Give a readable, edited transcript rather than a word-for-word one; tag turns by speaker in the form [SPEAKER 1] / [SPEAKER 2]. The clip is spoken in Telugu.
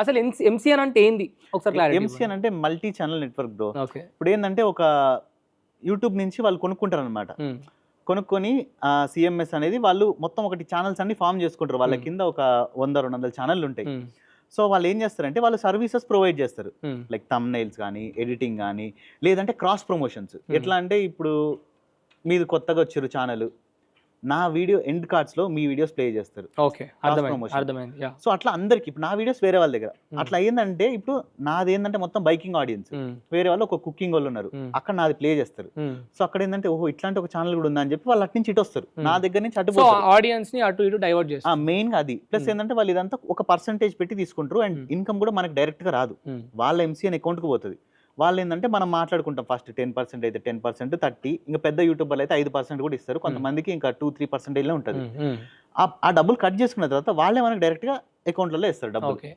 [SPEAKER 1] అసలు ఎంసీఎన్ అంటే ఏంది ఒకసారి క్లారిటీ
[SPEAKER 2] ఎంసీఎన్ అంటే multi channel network bro.
[SPEAKER 1] Okay.
[SPEAKER 2] ఇప్పుడు ఏంటంటే ఒక యూట్యూబ్ నుంచి వాళ్ళు కొనుక్కుంటారు అనమాట. కొనుక్కొని సిఎంఎస్ అనేది వాళ్ళు మొత్తం ఒకటి ఛానల్స్ అన్ని ఫామ్ చేసుకుంటారు. వాళ్ళ కింద ఒక 100-200 ఛానళ్ళు ఉంటాయి. సో వాళ్ళు ఏం చేస్తారంటే వాళ్ళు సర్వీసెస్ ప్రొవైడ్ చేస్తారు. లైక్ థంబ్నెయిల్స్ కానీ, ఎడిటింగ్ కానీ, లేదంటే క్రాస్ ప్రమోషన్స్. ఎట్లా అంటే ఇప్పుడు మీరు కొత్తగా వచ్చారు ఛానల్, నా వీడియో ఎండ్ కార్డ్స్ లో మీ వీడియోస్ ప్లే చేస్తారు.
[SPEAKER 1] ఓకే, అర్థమైంది.
[SPEAKER 2] సో అట్లా అందరికి ఇప్పుడు నా వీడియోస్ వేరే వాళ్ళ దగ్గర అట్లా ఏంటంటే ఇప్పుడు నాది ఏంటంటే మొత్తం బైకింగ్ ఆడియన్స్, వేరే వాళ్ళు ఒక కుకింగ్ వాళ్ళు ఉన్నారు, అక్కడ నాది ప్లే చేస్తారు. సో అక్కడ ఏంటంటే ఓహో ఇట్లాంటి ఒక ఛానల్ కూడా ఉందని చెప్పి వాళ్ళు అటు నుంచి ఇటు వస్తారు, నా దగ్గర నుంచి అటు
[SPEAKER 1] ఆడియన్స్ ని అటు ఇటు డైవర్ట్ చేస్తారు.
[SPEAKER 2] మెయిన్ గా అది ప్లస్ ఏంటంటే వాళ్ళు ఇదంతా ఒక పర్సెంటేజ్ పెట్టి తీసుకుంటారు అండ్ ఇన్కమ్ కూడా మనకి డైరెక్ట్ గా రాదు, వాళ్ళ ఎంసీఎన్ అకౌంట్ కు పోతుంది. వాళ్ళు ఏంటంటే మనం మాట్లాడుకుంటాం ఫస్ట్ 10% అయితే 10%, 30, ఇంకా పెద్ద యూట్యూబర్లు అయితే 5% కూడా ఇస్తారు, కొంతమందికి ఇంకా 2-3% ఉంటుంది. ఆ డబ్బులు కట్ చేసుకున్న తర్వాత వాళ్ళే మనకి డైరెక్ట్ గా అకౌంట్లలో ఇస్తారు డబ్బులు.